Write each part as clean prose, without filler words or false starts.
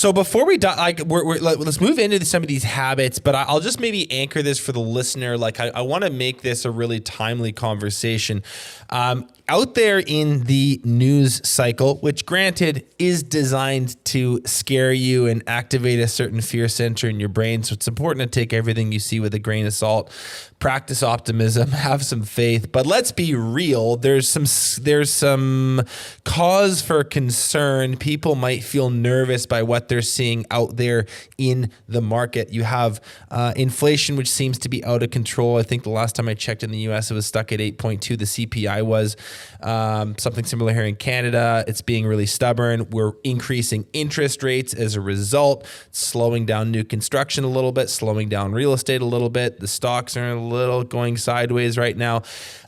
So before we let's move into some of these habits, but I'll just maybe anchor this for the listener. Like I want to make this a really timely conversation. Out there in the news cycle, which granted is designed to scare you and activate a certain fear center in your brain. So it's important to take everything you see with a grain of salt, practice optimism, have some faith, but let's be real. There's some cause for concern. People might feel nervous by what they're seeing out there in the market. You have inflation, which seems to be out of control. I think the last time I checked in the US, it was stuck at 8.2. The CPI was something similar here in Canada. It's being really stubborn. We're increasing interest rates as a result, slowing down new construction a little bit, slowing down real estate a little bit. The stocks are a little going sideways right now.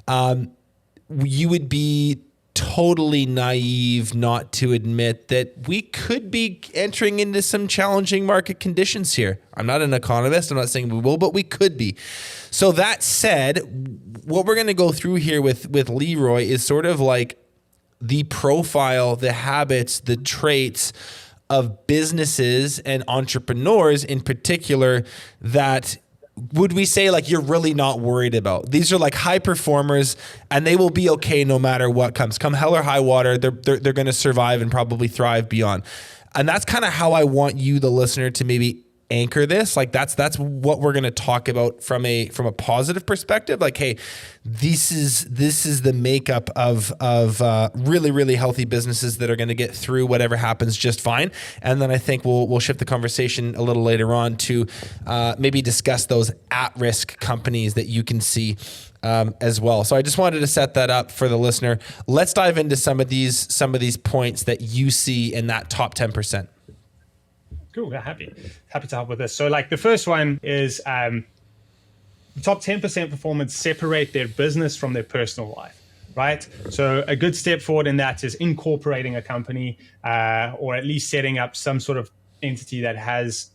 You would be totally naive not to admit that we could be entering into some challenging market conditions here. I'm not an economist. I'm not saying we will, but we could be. So that said, what we're going to go through here with Leroy is sort of like the profile, the habits, the traits of businesses and entrepreneurs in particular that would we say like you're really not worried about. These are like high performers and they will be okay no matter what comes. Come hell or high water, they're going to survive and probably thrive beyond. And that's kind of how I want you, the listener, to maybe anchor this. Like that's what we're going to talk about from a positive perspective. Like, hey, this is the makeup of really, really healthy businesses that are going to get through whatever happens just fine. And then I think we'll shift the conversation a little later on to maybe discuss those at-risk companies that you can see as well. So I just wanted to set that up for the listener. Let's dive into some of these points that you see in that top 10%. Cool. Yeah, happy to help with this. So like the first one is the top 10% performance separate their business from their personal life, right? So a good step forward in that is incorporating a company or at least setting up some sort of entity that has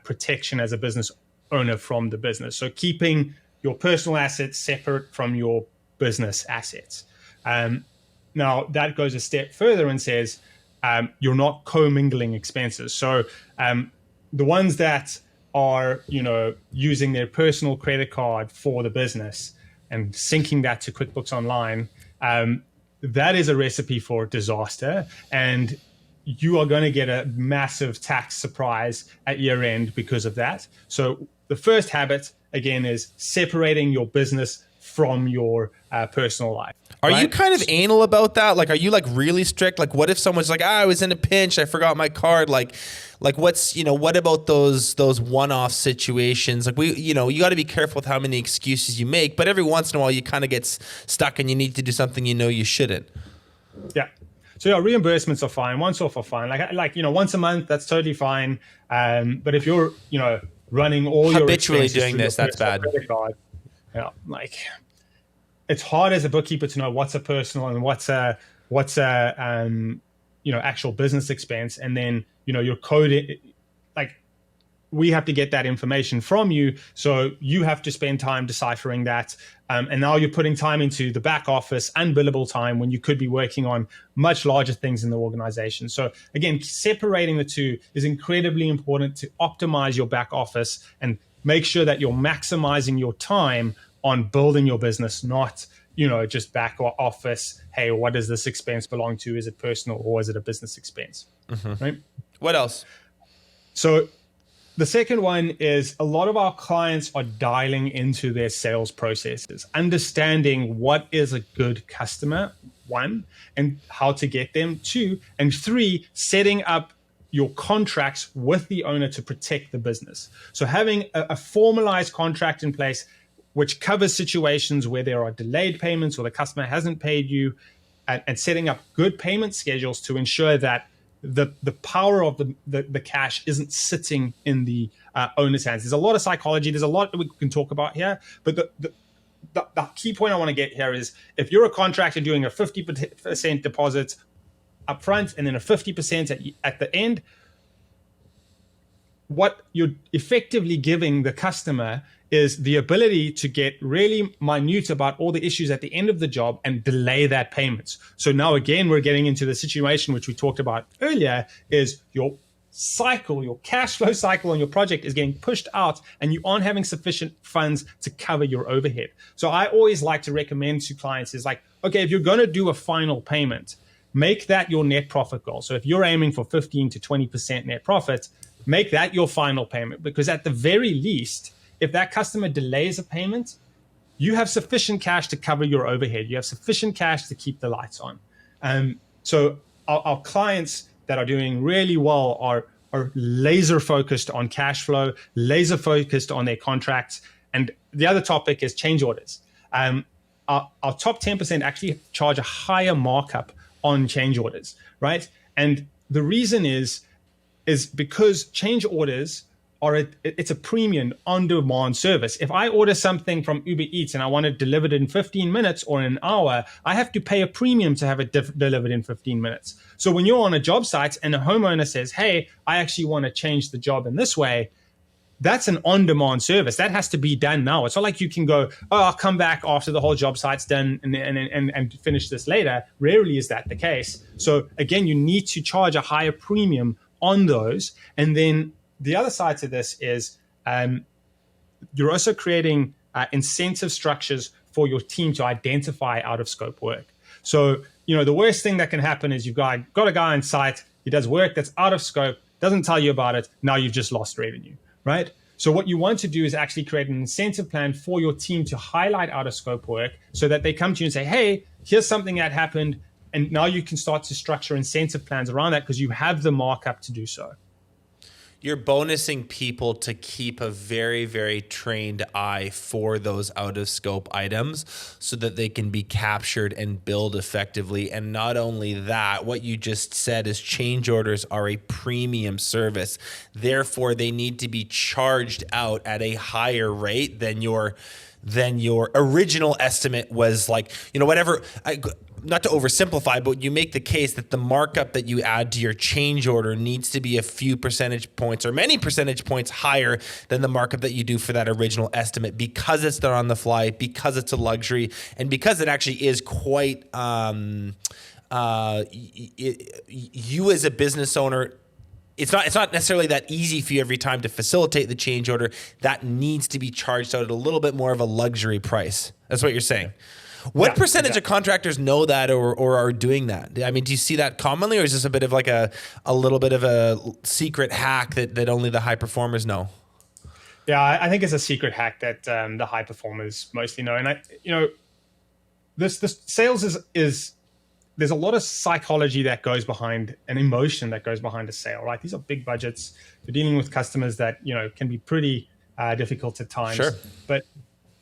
protection as a business owner from the business. So keeping your personal assets separate from your business assets. Now that goes a step further and says, you're not commingling expenses. So the ones that are, using their personal credit card for the business and syncing that to QuickBooks Online, that is a recipe for disaster. And you are going to get a massive tax surprise at year end because of that. So the first habit, again, is separating your business from your personal life. Are you kind of anal about that? Like, are you like really strict? Like, what if someone's like, I was in a pinch, I forgot my card. Like what's, what about those one-off situations? Like you got to be careful with how many excuses you make, but every once in a while you kind of get stuck and you need to do something you shouldn't. Yeah. So reimbursements are fine. Once off are fine. Like once a month, that's totally fine. But if you're, running all your habitually doing this, that's bad. Card, it's hard as a bookkeeper to know what's a personal and what's a actual business expense, and then your code. Like we have to get that information from you, so you have to spend time deciphering that. And now you're putting time into the back office, unbillable time, when you could be working on much larger things in the organization. So again, separating the two is incredibly important to optimize your back office and make sure that you're maximizing your time on building your business, not, just back office. Hey, what does this expense belong to? Is it personal or is it a business expense? Mm-hmm. Right? What else? So the second one is a lot of our clients are dialing into their sales processes, understanding what is a good customer, one, and how to get them, two, and three, setting up your contracts with the owner to protect the business. So having a formalized contract in place which covers situations where there are delayed payments or the customer hasn't paid you, and setting up good payment schedules to ensure that the power of the cash isn't sitting in the owner's hands. There's a lot of psychology. There's a lot that we can talk about here. But the key point I want to get here is if you're a contractor doing a 50% deposit up front and then a 50% at the end, what you're effectively giving the customer is the ability to get really minute about all the issues at the end of the job and delay that payments. So now again, we're getting into the situation which we talked about earlier, is you're cycle, your cash flow cycle on your project is getting pushed out and you aren't having sufficient funds to cover your overhead. So I always like to recommend to clients is like, okay, if you're going to do a final payment, make that your net profit goal. So if you're aiming for 15 to 20% net profit, make that your final payment, because at the very least, if that customer delays a payment, you have sufficient cash to cover your overhead. You have sufficient cash to keep the lights on. So our clients that are doing really well are laser focused on cash flow, laser focused on their contracts. And the other topic is change orders. Our top 10% actually charge a higher markup on change orders, right? And the reason is because change orders it's a premium on-demand service. If I order something from Uber Eats and I want it delivered in 15 minutes or in an hour, I have to pay a premium to have it delivered in 15 minutes. So when you're on a job site and a homeowner says, hey, I actually want to change the job in this way, that's an on-demand service. That has to be done now. It's not like you can go, oh, I'll come back after the whole job site's done and finish this later. Rarely is that the case. So again, you need to charge a higher premium on those. And then the other side to this is you're also creating incentive structures for your team to identify out of scope work. So, the worst thing that can happen is you've got a guy on site, he does work that's out of scope, doesn't tell you about it. Now you've just lost revenue, right? So what you want to do is actually create an incentive plan for your team to highlight out of scope work so that they come to you and say, hey, here's something that happened. And now you can start to structure incentive plans around that because you have the markup to do so. You're bonusing people to keep a very, very trained eye for those out of scope items so that they can be captured and billed effectively. And not only that, what you just said is change orders are a premium service. Therefore, they need to be charged out at a higher rate than your original estimate was, like, whatever. Not to oversimplify, but you make the case that the markup that you add to your change order needs to be a few percentage points or many percentage points higher than the markup that you do for that original estimate, because it's done on the fly, because it's a luxury, and because it actually is quite, you as a business owner, it's not necessarily that easy for you every time to facilitate the change order. That needs to be charged out at a little bit more of a luxury price. That's what you're saying. What percentage of contractors know that or are doing that? I mean, do you see that commonly, or is this a bit of like a little bit of a secret hack that only the high performers know? Yeah, I think it's a secret hack that the high performers mostly know. And this sales is there's a lot of psychology that goes behind, an emotion that goes behind a sale, right? These are big budgets. You're dealing with customers that can be pretty difficult at times. Sure. But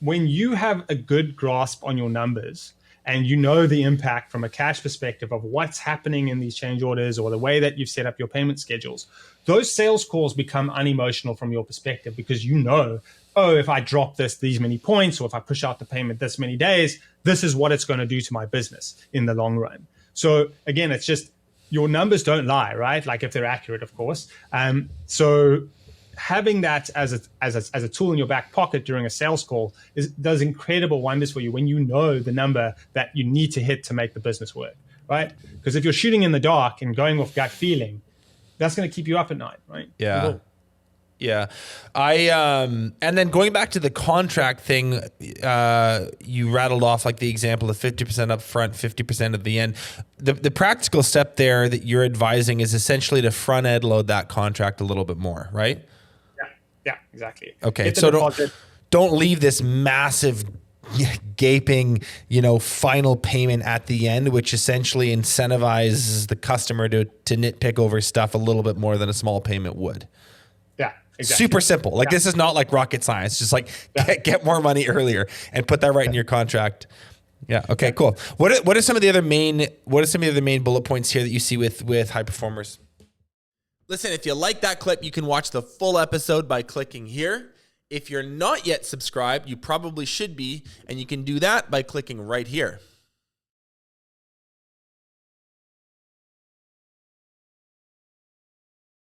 when you have a good grasp on your numbers and you know the impact from a cash perspective of what's happening in these change orders or the way that you've set up your payment schedules, those sales calls become unemotional from your perspective, because if I drop these many points, or if I push out the payment this many days, this is what it's going to do to my business in the long run. So again, it's just your numbers don't lie, right? Like, if they're accurate, of course. So having that as a tool in your back pocket during a sales call does incredible wonders for you when you know the number that you need to hit to make the business work, right? Because if you're shooting in the dark and going with gut feeling, that's going to keep you up at night, right? Yeah. Yeah. And then going back to the contract thing, you rattled off like the example of 50% up front, 50% at the end. The practical step there that you're advising is essentially to front end load that contract a little bit more, right? Yeah, exactly. Okay. So don't leave this massive gaping, final payment at the end, which essentially incentivizes the customer to nitpick over stuff a little bit more than a small payment would. Yeah. Exactly. Super simple. Like, this is not like rocket science. Just like get more money earlier and put that right in your contract. Yeah. Okay, cool. What are some of the other main bullet points here that you see with high performers? Listen, if you like that clip, you can watch the full episode by clicking here. If you're not yet subscribed, you probably should be, and you can do that by clicking right here.